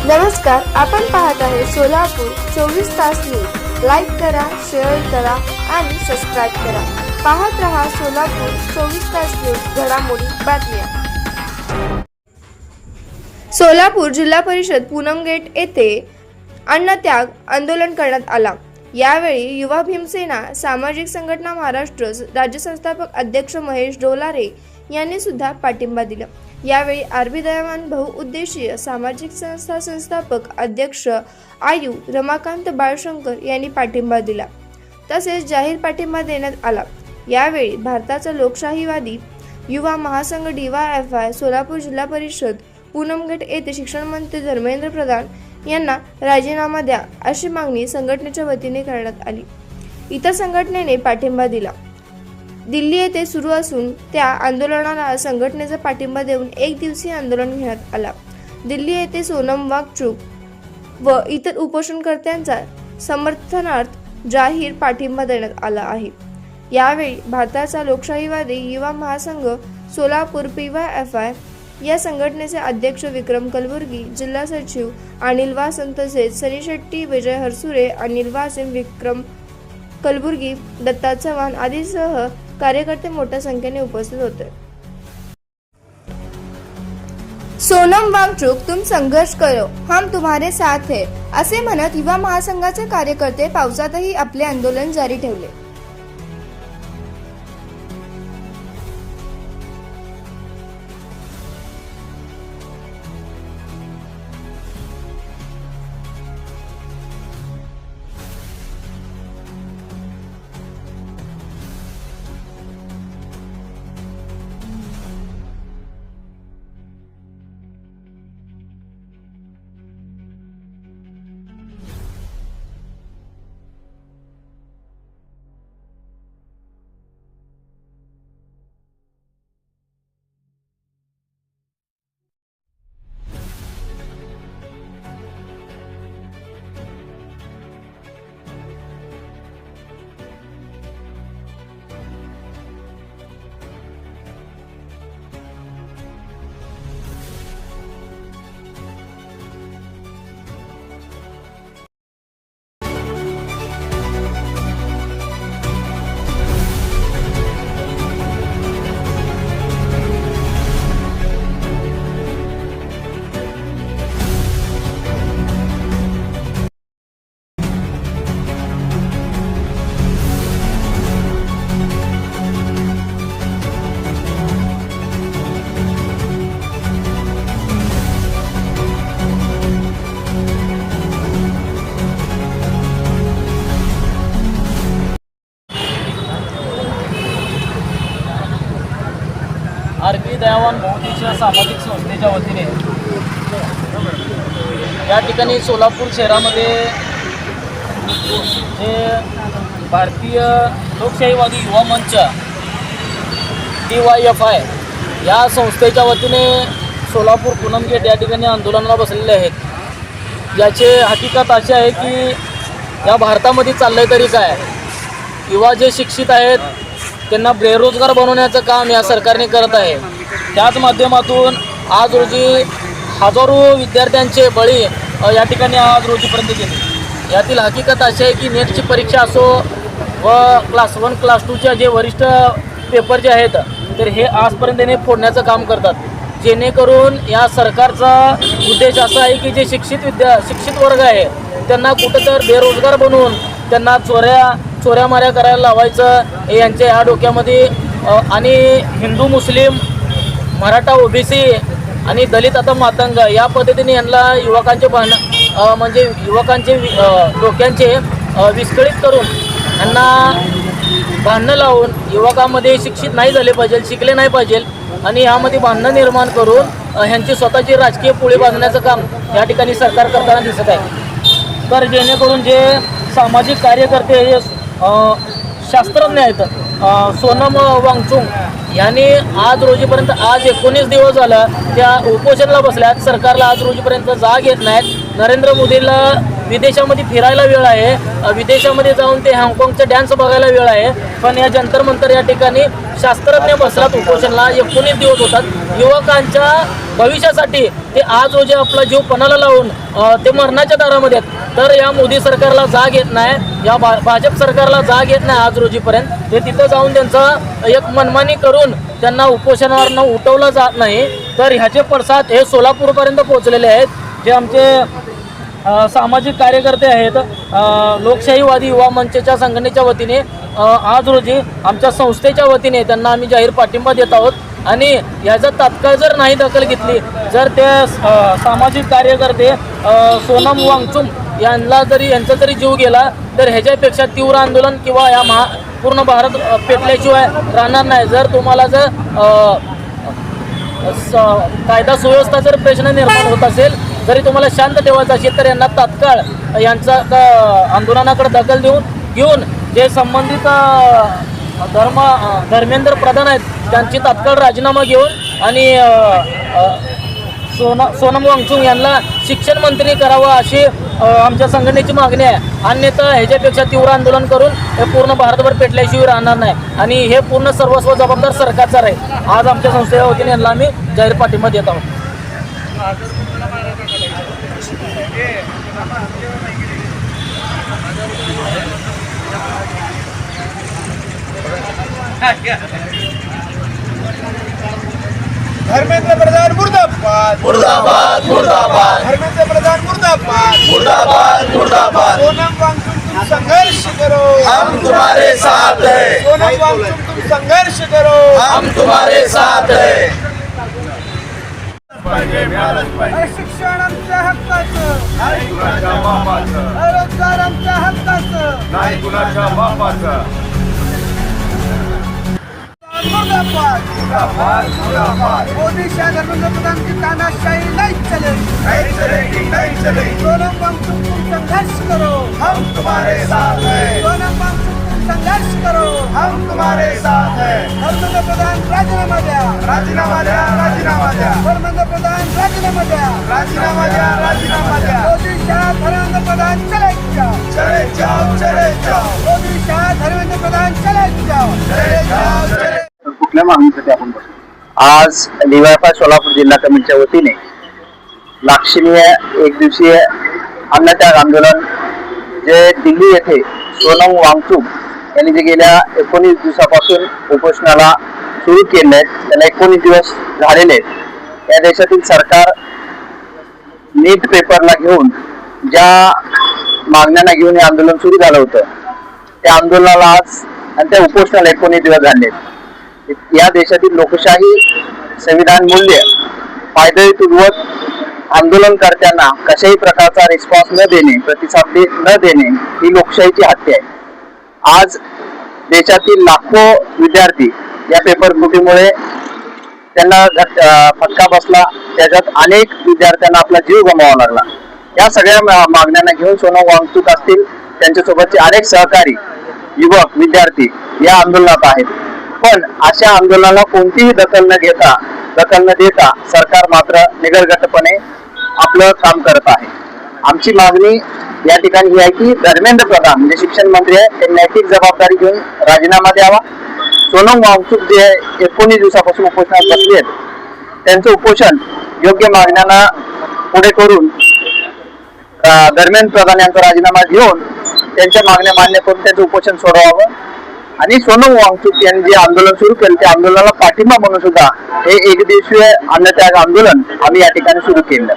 नमस्कार, आपण पाहत आहे सोलापूर 24 तास न्यूज। लाईक करा, शेअर करा आणि सबस्क्राईब करा। पाहत रहा सोलापूर 24 तास न्यूज, घडामोडी बातम्या। सोलापूर जिल्हा परिषद पूनम गेट येथे अन्नत्याग आंदोलन करण्यात आला। यावेळी युवा भीमसेना सामाजिक संघटना महाराष्ट्र राज्य संस्थापक अध्यक्ष महेश डोलारे यांनी सुद्धा पाठिंबा दिला। यावेळी आरबी दयावान बहुउद्देशीय सामाजिक संस्था संस्थापक अध्यक्ष आयु रमाकांत बाळशंकर यांनी पाठिंबा दिला, तसेच जाहीर पाठिंबा देण्यात आला। यावेळी भारताचा लोकशाहीवादी युवा महासंघ DYFI सोलापूर जिल्हा परिषद पूनम गेट येथे शिक्षण मंत्री धर्मेंद्र प्रधान यांना राजीनामा द्या अशी मागणी संघटनेच्या वतीने करण्यात आली। इतर संघटनेने पाठिंबा दिला। दिल्ली येथे सुरू असून त्या आंदोलनाला संघटनेचा पाठिंबा देऊन एक दिवसीय आंदोलन घेण्यात आला। दिल्ली येथे सोनम वांगचुक व इतर उपोषणकर्त्यांचा समर्थनार्थ जाहीर पाठिंबा देण्यात आला आहे। यावेळी भारताचा लोकशाहीवादी युवा महासंघ सोलापूर PYFI या संघटनेचे अध्यक्ष विक्रम कलबुर्गी, जिल्हा सचिव अनिल वासन तसेच सनी शेट्टी, विजय हरसुरे, अनिल वासिम, विक्रम कलबुर्गी, दत्ता चव्हाण आदीसह कार्यकर्ते मोठ्या संख्येने उपस्थित होते। सोनम वांगचुक, तुम संघर्ष करो, हम तुम्हारे साथ है असे म्हणत युवा महासंघाचे कार्यकर्ते पावसातही आपले आंदोलन जारी ठेवले। आरबी दयावान बहुउद्देशीय सामाजिक संस्थेच्या वतीने या ठिकाणी सोलापूर शहरामध्ये जे भारतीय लोकशाहीवादी युवा मंच DYFI या संस्थेच्या वतीने सोलापूर पूनम गेट या ठिकाणी आंदोलनाला बसलेले आहेत। याचे हकीकत अशी आहे की या भारतामध्ये चाललंय तरी काय, युवा जे शिक्षित आहेत त्यांना बेरोजगार बनवण्याचं काम या सरकारने करत आहे। त्याच माध्यमातून आज रोजी हजारो विद्यार्थ्यांचे बळी या ठिकाणी आज रोजीपर्यंत गेले। यातील हकीकत अशी आहे की नेटची परीक्षा असो व क्लास 1 क्लास 2च्या जे वरिष्ठ पेपर जे आहेत तर हे आजपर्यंत त्यांनी फोडण्याचं काम करतात, जेणेकरून या सरकारचा उद्देश असा आहे की जे शिक्षित वर्ग आहे त्यांना कुठं तर बेरोजगार बनवून त्यांना चोऱ्या माऱ्या करायला लावायचं हे यांच्या ह्या डोक्यामध्ये। आणि हिंदू मुस्लिम मराठा OBC आणि दलित आता मातंग या पद्धतीने यांना युवकांचे डोक्यांचे विस्कळीत करून यांना भांडणं लावून युवकांमध्ये शिक्षित नाही झाले पाहिजे, शिकले नाही पाहिजे आणि यामध्ये भांडणं निर्माण करून ह्यांची स्वतःची राजकीय पोळी बांधण्याचं काम या ठिकाणी सरकार करताना दिसत आहे। तर जेणेकरून जे सामाजिक कार्यकर्ते हे शास्त्रज्ञ आहेत सोनम वांगचुक यांनी आज रोजीपर्यंत 19 दिवस झाला त्या उपोषणाला बसल्यात। सरकारला आज रोजीपर्यंत जाग येत नाहीत। नरेंद्र मोदीला विदेशामध्ये फिरायला वेळ आहे, विदेशामध्ये जाऊन ते हाँगकाँगचा डॅन्स बघायला वेळ आहे, पण या जंतर मंतर या ठिकाणी शास्त्रज्ञ बसलात उपोषणला 19 दिवस होतात। युवकांच्या भविष्यासाठी ते आज रोजी आपला जीव पणाला लावून ते मरणाच्या दारामध्ये आहेत। तर या मोदी सरकारला जाग येत नाही, या भाजप सरकारला जाग येत नाही आज रोजीपर्यंत। ते तिथं जाऊन त्यांचा एक मनमानी करून त्यांना उपोषणावरनं उठवलं जात नाही। तर ह्याचे पडसाद हे सोलापूरपर्यंत पोहोचलेले आहेत। जे आमचे सामाजिक कार्यकर्ते आहेत, लोकशाहीवादी युवा मंचच्या संघटनेच्या वतीने आज रोजी आमच्या संस्थेच्या वतीने त्यांना आम्ही जाहीर पाठिंबा देत आहोत। आणि याचा तात्काळ जर नाही दखल घेतली, जर ते सामाजिक कार्यकर्ते सोनम वांगचुक यांचा जरी जीव गेला तर ह्याच्यापेक्षा तीव्र आंदोलन किंवा या पूर्ण भारत पेटल्याशिवाय राहणार नाही। जर तुम्हाला कायदा सुव्यवस्था जर प्रश्न निर्माण होत असेल, जरी तुम्हाला शांत ठेवायचं असेल, तर यांना तात्काळ यांचा आंदोलनाकडे दखल घेऊन जे संबंधित धर्मेंद्र प्रधान आहेत त्यांची तात्काळ राजीनामा घेऊन आणि सोनम वांगचुक यांना शिक्षण मंत्री करावं अशी आमच्या संघटनेची मागणी आहे। अन्यथा ह्याच्यापेक्षा तीव्र आंदोलन करून हे पूर्ण भारतभर पेटल्याशिवाय राहणार नाही आणि हे पूर्ण सर्वस्व जबाबदार सरकारचा आहे। आज आमच्या संस्थेच्या वतीने यांना आम्ही जाहीर पाठिंबा देत आहोत। धर्मेंद्र प्रधान मुर्दाबाद मुर्दाबाद मुर्दाबाद धर्मेंद्र प्रधान मुर्दाबाद मुर्दाबाद मुर्दाबाद। सोनम वांगचुक तुम संघर्ष करो, हम तुम्हारे साथ हैं, सोनम वांगचुक तुम संघर्ष करो, हम तुम्हारे साथ हैं। अरे शिक्षण आमच्या हक्काचं, रोजगार आमच्या हक्काचं, मुर्दाबाद मोदी शाह धर्मेंद्र प्रधान की तानाशाही नहीं चलेगी। सोनम वांगचुक तुम संघर्ष करो, हम तुम्हारे साथ हैं, सोनम वांगचुक तुम संघर्ष करो, हम तुम्हारे साथ हैं। धर्मेंद्र प्रधान राजीनामा द्या, राजीनामा द्या, राजीनामा द्या, धर्मेंद्र प्रधान राजीनामा द्या, राजीनामा द्या, राजीनामा द्या। मोदी शाह धर्मेंद्र प्रधान चले जाओ, चले जाओ, चले जाओ, मोदी शाह धर्मेंद्र प्रधान चले जाओ, चले जाओ, चले। कुठल्या मागणीसाठी आपण बसलो? आज DYFI सोलापूर जिल्हा कमिटीच्या वतीने लाक्षणीय एक दिवसीय अन्नत्याग आंदोलन जे दिल्ली येथे सोनम वांगचुक यांनी जे गेल्या 19 दिवसापासून उपोषणाला सुरू केले आहेत, त्याला 19 दिवस झालेले आहेत। या देशातील सरकार नीट पेपरला घेऊन ज्या मागण्यांना घेऊन हे आंदोलन सुरू झालं होतं, त्या आंदोलनाला आज आणि त्या उपोषणाला 19 दिवस झाले आहेत। या देशातील लोकशाही संविधान मूल्य पायदळीपूर्वक आंदोलनकर्त्यांना कशाही प्रकारचा रिस्पॉन्स न देणे, प्रतिसाद न देणे ही लोकशाहीची हत्या आहे। आज देशातील लाखो विद्यार्थी या पेपर फुटीमुळे त्यांना फटका बसला, त्याच्यात अनेक विद्यार्थ्यांना आपला जीव गमवावा लागला। या सगळ्या मागण्यांना घेऊन सोनम वांगचुक असतील, त्यांच्यासोबतचे अनेक सहकारी युवक विद्यार्थी या आंदोलनात आहेत। पण अशा आंदोलनाला कोणतीही दखल न देता सरकार मात्र निगरगटपणे आपलं काम करत आहे। आमची मागणी या ठिकाणी ही आहे की धर्मेंद्र प्रधान म्हणजे शिक्षण मंत्री आहे, त्यांनी नैतिक जबाबदारी घेऊन राजीनामा द्यावा। सोनम वांगचुक जे 19 दिवसापासून उपोषणात बसले आहेत, त्यांचं उपोषण योग्य मागण्यांना पुढे करून धर्मेंद्र प्रधान यांचा राजीनामा घेऊन त्यांच्या मागण्या मान्य करून त्यांचं उपोषण सोडवावं आणि सोनम वांगचुक यांनी जे आंदोलन सुरू केलं त्या आंदोलनाला पाठिंबा म्हणून सुद्धा हे एक दिवसीय अन्नत्याग आंदोलन आम्ही या ठिकाणी सुरू केलं।